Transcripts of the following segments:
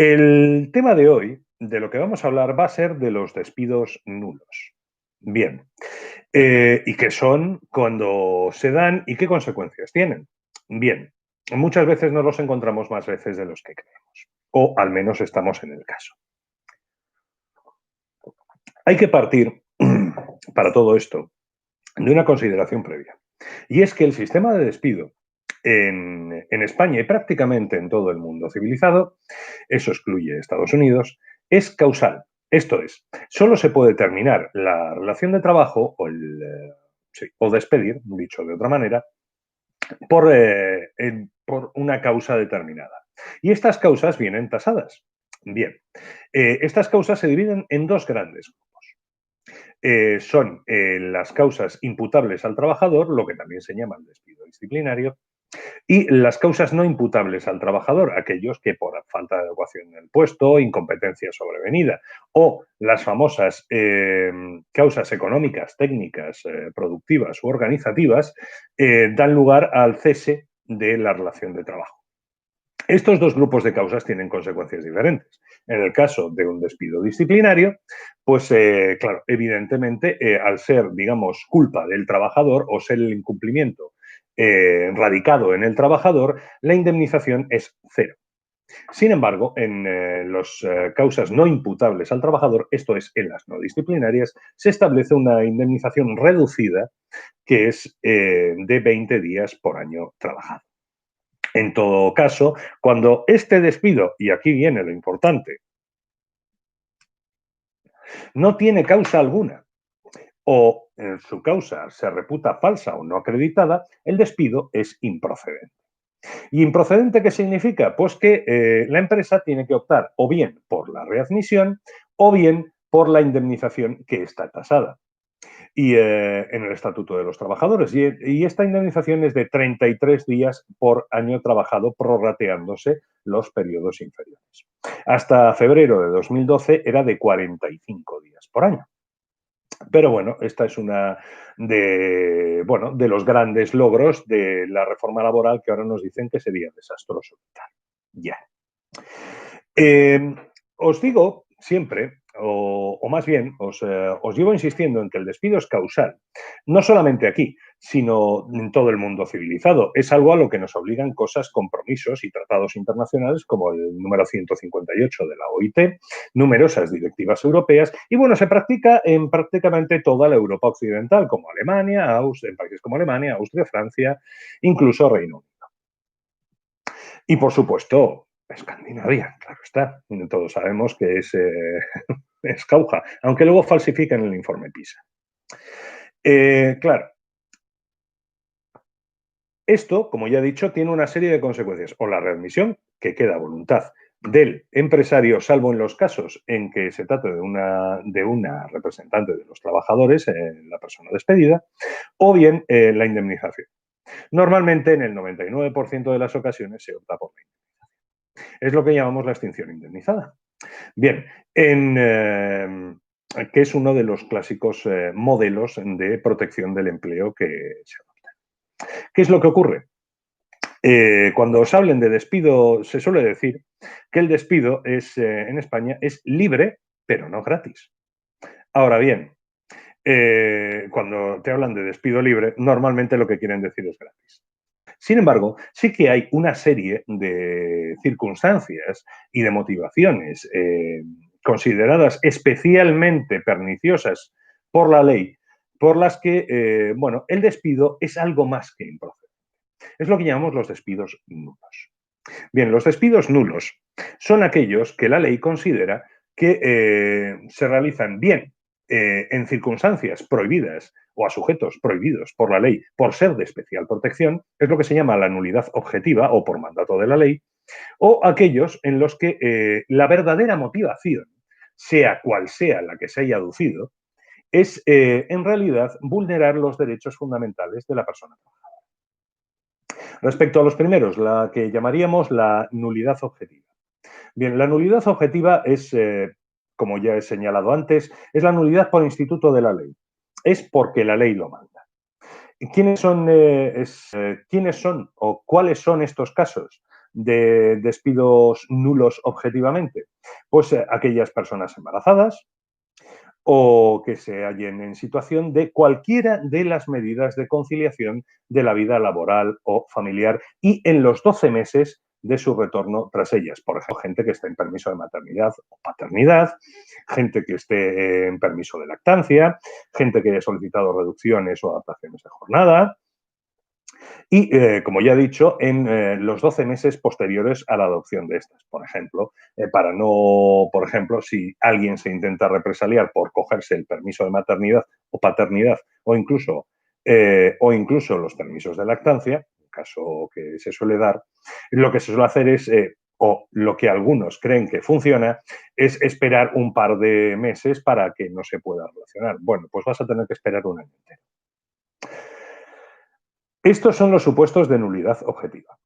El tema de hoy, de lo que vamos a hablar, va a ser de los despidos nulos. Bien. ¿Y qué son, cuando se dan y qué consecuencias tienen? Bien, muchas veces no los encontramos más veces de los que creemos, o al menos estamos en el caso. Hay que partir, para todo esto, de una consideración previa, y es que el sistema de despido en España y prácticamente en todo el mundo civilizado, eso excluye Estados Unidos, es causal. Esto es, solo se puede terminar la relación de trabajo o despedir, dicho de otra manera, por una causa determinada. Y estas causas vienen tasadas. Bien, estas causas se dividen en dos grandes grupos. Son las causas imputables al trabajador, lo que también se llama el despido disciplinario, y las causas no imputables al trabajador, aquellos que por falta de adecuación en el puesto, incompetencia sobrevenida, o las famosas causas económicas, técnicas, productivas u organizativas, dan lugar al cese de la relación de trabajo. Estos dos grupos de causas tienen consecuencias diferentes. En el caso de un despido disciplinario, pues claro, evidentemente, al ser, digamos, culpa del trabajador o ser el incumplimiento radicado en el trabajador, la indemnización es cero. Sin embargo, en las causas no imputables al trabajador, esto es, en las no disciplinarias, se establece una indemnización reducida que es de 20 días por año trabajado. En todo caso, cuando este despido, y aquí viene lo importante, no tiene causa alguna o su causa se reputa falsa o no acreditada, el despido es improcedente. ¿Y improcedente qué significa? Pues que la empresa tiene que optar o bien por la readmisión o bien por la indemnización que está tasada y en el Estatuto de los Trabajadores. Y esta indemnización es de 33 días por año trabajado, prorrateándose los periodos inferiores. Hasta febrero de 2012 era de 45 días por año. Pero bueno, esta es una de los grandes logros de la reforma laboral que ahora nos dicen que sería desastroso. Ya. Os digo siempre, o más bien, os llevo insistiendo en que el despido es causal, no solamente aquí, sino en todo el mundo civilizado. Es algo a lo que nos obligan cosas, compromisos y tratados internacionales como el número 158 de la OIT, numerosas directivas europeas, y bueno, se practica en prácticamente toda la Europa occidental, como Alemania, en países como Alemania, Austria, Francia, incluso Reino Unido. Y por supuesto, Escandinavia, claro está. Todos sabemos que es causa, aunque luego falsifican el informe PISA. Claro, esto, como ya he dicho, tiene una serie de consecuencias. O la readmisión, que queda a voluntad del empresario, salvo en los casos en que se trate de una representante de los trabajadores, la persona despedida, o bien la indemnización. Normalmente, en el 99% de las ocasiones, se opta por la indemnización. Es lo que llamamos la extinción indemnizada. Bien, que es uno de los clásicos modelos de protección del empleo que se adoptan. ¿Qué es lo que ocurre? Cuando os hablen de despido, se suele decir que el despido en España es libre, pero no gratis. Ahora bien, cuando te hablan de despido libre, normalmente lo que quieren decir es gratis. Sin embargo, sí que hay una serie de circunstancias y de motivaciones consideradas especialmente perniciosas por la ley, por las que, el despido es algo más que improcedente. Es lo que llamamos los despidos nulos. Bien, los despidos nulos son aquellos que la ley considera que se realizan bien en circunstancias prohibidas o a sujetos prohibidos por la ley por ser de especial protección, es lo que se llama la nulidad objetiva o por mandato de la ley, o aquellos en los que la verdadera motivación, sea cual sea la que se haya aducido, es en realidad vulnerar los derechos fundamentales de la persona. Respecto a los primeros, la que llamaríamos la nulidad objetiva. Bien, la nulidad objetiva es, como ya he señalado antes, es la nulidad por instituto de la ley. Es porque la ley lo manda. ¿Quiénes son o cuáles son estos casos? de despidos nulos objetivamente? Pues aquellas personas embarazadas o que se hallen en situación de cualquiera de las medidas de conciliación de la vida laboral o familiar y en los 12 meses de su retorno tras ellas. Por ejemplo, gente que esté en permiso de maternidad o paternidad, gente que esté en permiso de lactancia, gente que haya solicitado reducciones o adaptaciones de jornada, y, como ya he dicho, en los 12 meses posteriores a la adopción de estas. Por ejemplo, por ejemplo, si alguien se intenta represaliar por cogerse el permiso de maternidad o paternidad o incluso los permisos de lactancia, caso que se suele dar, lo que se suele hacer es, o lo que algunos creen que funciona, es esperar un par de meses para que no se pueda relacionar. Bueno, pues vas a tener que esperar un año entero. Estos son los supuestos de nulidad objetiva.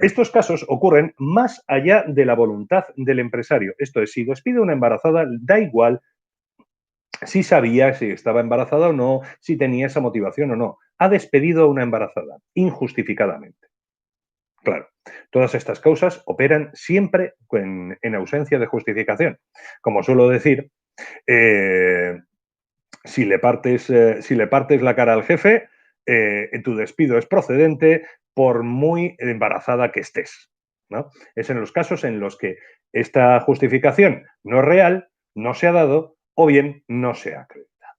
Estos casos ocurren más allá de la voluntad del empresario. Esto es, si despide a una embarazada, da igual si sabía si estaba embarazada o no, si tenía esa motivación o no. Ha despedido a una embarazada injustificadamente. Claro, todas estas causas operan siempre en ausencia de justificación. Como suelo decir, si le partes la cara al jefe, tu despido es procedente por muy embarazada que estés, ¿no? Es en los casos en los que esta justificación no es real, no se ha dado o bien no se ha acreditado.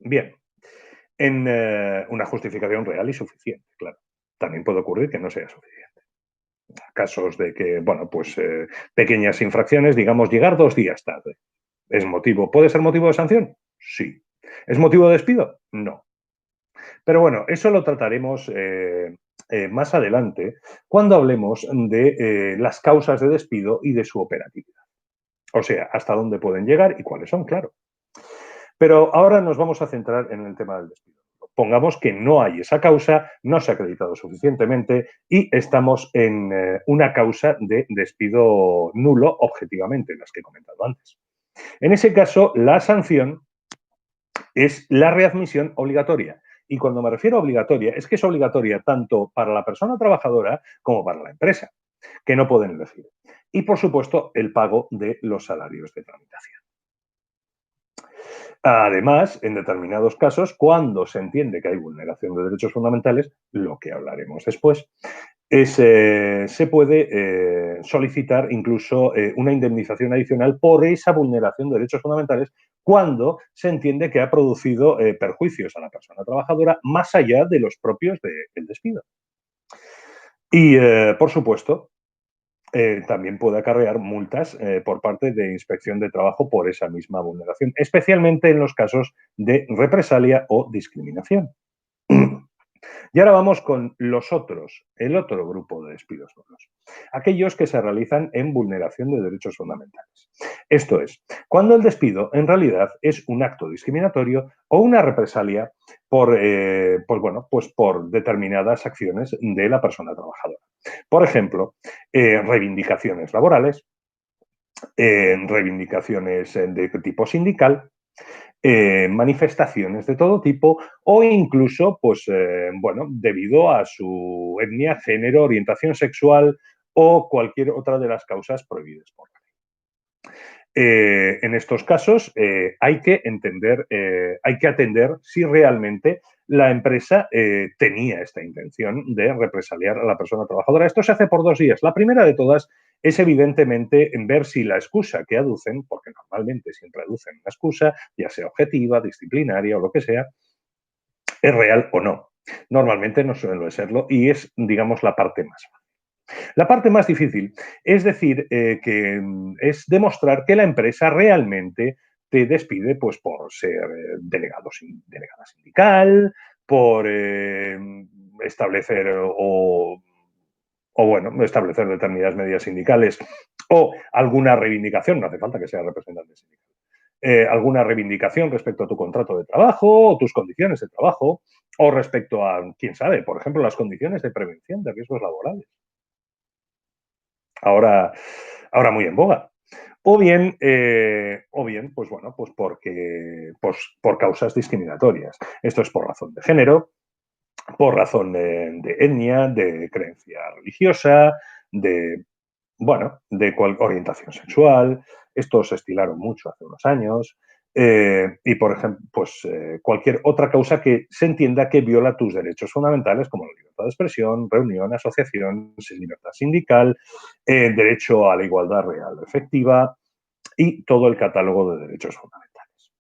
Bien, en una justificación real y suficiente, claro. También puede ocurrir que no sea suficiente. Casos de que, bueno, pues pequeñas infracciones, digamos, llegar 2 días tarde. ¿Puede ser motivo de sanción? Sí. ¿Es motivo de despido? No. Pero bueno, eso lo trataremos más adelante cuando hablemos de las causas de despido y de su operatividad. O sea, hasta dónde pueden llegar y cuáles son, claro. Pero ahora nos vamos a centrar en el tema del despido. Pongamos que no hay esa causa, no se ha acreditado suficientemente y estamos en una causa de despido nulo objetivamente, las que he comentado antes. En ese caso, la sanción es la readmisión obligatoria. Y cuando me refiero a obligatoria, es que es obligatoria tanto para la persona trabajadora como para la empresa, que no pueden elegir. Y, por supuesto, el pago de los salarios de tramitación. Además, en determinados casos, cuando se entiende que hay vulneración de derechos fundamentales, lo que hablaremos después, se puede solicitar incluso una indemnización adicional por esa vulneración de derechos fundamentales cuando se entiende que ha producido perjuicios a la persona trabajadora más allá de los propios del despido. Y, por supuesto, también puede acarrear multas por parte de Inspección de Trabajo por esa misma vulneración, especialmente en los casos de represalia o discriminación. Y ahora vamos con el otro grupo de despidos nulos, aquellos que se realizan en vulneración de derechos fundamentales. Esto es, cuando el despido en realidad es un acto discriminatorio o una represalia por determinadas acciones de la persona trabajadora. Por ejemplo, reivindicaciones laborales, reivindicaciones de tipo sindical, manifestaciones de todo tipo o incluso, debido a su etnia, género, orientación sexual o cualquier otra de las causas prohibidas por la ley. En estos casos hay que atender si realmente la empresa tenía esta intención de represaliar a la persona trabajadora. Esto se hace por 2 vías. La primera de todas es evidentemente en ver si la excusa que aducen, porque normalmente siempre aducen una excusa, ya sea objetiva, disciplinaria o lo que sea, es real o no. Normalmente no suele serlo y es, digamos, la parte más fácil. La parte más difícil es decir, es demostrar que la empresa realmente te despide pues, por ser delegada sindical, por establecer establecer determinadas medidas sindicales o alguna reivindicación, no hace falta que sea representante sindical, alguna reivindicación respecto a tu contrato de trabajo o tus condiciones de trabajo o respecto a, quién sabe, por ejemplo, las condiciones de prevención de riesgos laborales. Ahora muy en boga. O bien, por causas discriminatorias. Esto es por razón de género, por razón de etnia, de creencia religiosa, de, bueno, de orientación sexual. Estos se estilaron mucho hace unos años. Y, por ejemplo, pues cualquier otra causa que se entienda que viola tus derechos fundamentales, como la libertad de expresión, reunión, asociación, libertad sindical, derecho a la igualdad real o efectiva y todo el catálogo de derechos fundamentales.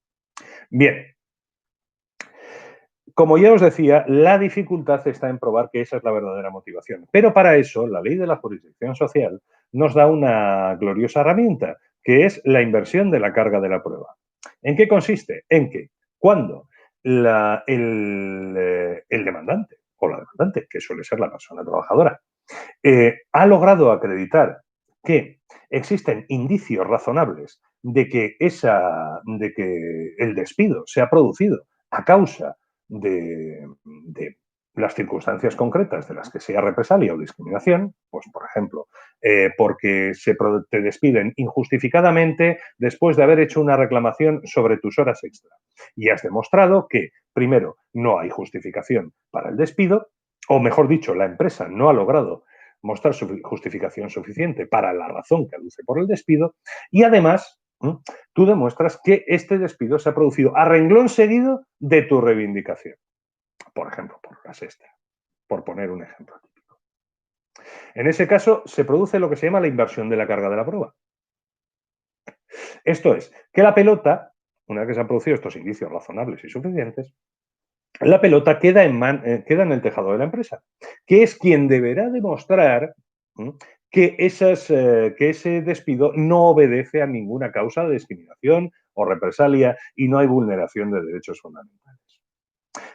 Bien, como ya os decía, la dificultad está en probar que esa es la verdadera motivación. Pero para eso, la ley de la jurisdicción social nos da una gloriosa herramienta, que es la inversión de la carga de la prueba. ¿En qué consiste? En que cuando el demandante o la demandante, que suele ser la persona trabajadora, ha logrado acreditar que existen indicios razonables de que el despido se ha producido a causa de las circunstancias concretas de las que sea represalia o discriminación, pues por ejemplo, porque te despiden injustificadamente después de haber hecho una reclamación sobre tus horas extra y has demostrado que, primero, no hay justificación para el despido, o mejor dicho, la empresa no ha logrado mostrar su justificación suficiente para la razón que aduce por el despido y además tú demuestras que este despido se ha producido a renglón seguido de tu reivindicación. Por ejemplo, por horas extra, por poner un ejemplo típico. En ese caso, se produce lo que se llama la inversión de la carga de la prueba. Esto es, que la pelota, una vez que se han producido estos indicios razonables y suficientes, la pelota queda en el tejado de la empresa, que es quien deberá demostrar que ese despido no obedece a ninguna causa de discriminación o represalia y no hay vulneración de derechos fundamentales.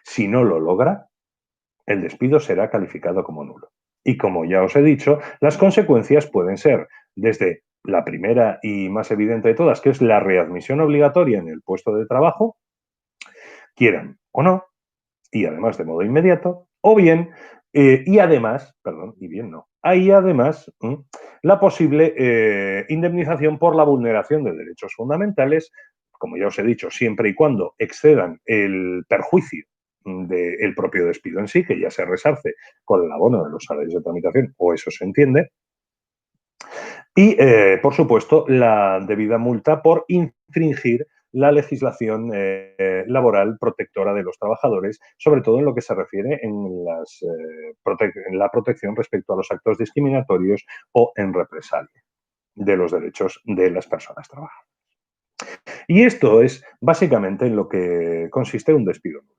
Si no lo logra, el despido será calificado como nulo. Y como ya os he dicho, las consecuencias pueden ser desde la primera y más evidente de todas, que es la readmisión obligatoria en el puesto de trabajo, quieran o no, y además de modo inmediato, o bien, hay además la posible indemnización por la vulneración de derechos fundamentales, como ya os he dicho, siempre y cuando excedan el perjuicio del propio despido en sí, que ya se resarce con el abono de los salarios de tramitación, o eso se entiende, y, por supuesto, la debida multa por infringir la legislación laboral protectora de los trabajadores, sobre todo en lo que se refiere en la protección respecto a los actos discriminatorios o en represalia de los derechos de las personas trabajadoras. Y esto es básicamente en lo que consiste un despido nulo.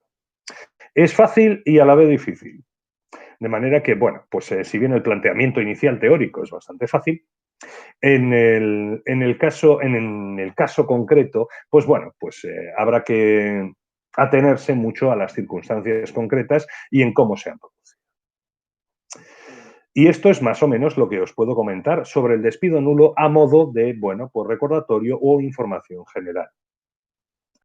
Es fácil y a la vez difícil. De manera que, bueno, pues si bien el planteamiento inicial teórico es bastante fácil, en el caso concreto, pues bueno, pues habrá que atenerse mucho a las circunstancias concretas y en cómo se han producido. Y esto es más o menos lo que os puedo comentar sobre el despido nulo a modo de, bueno, pues recordatorio o información general.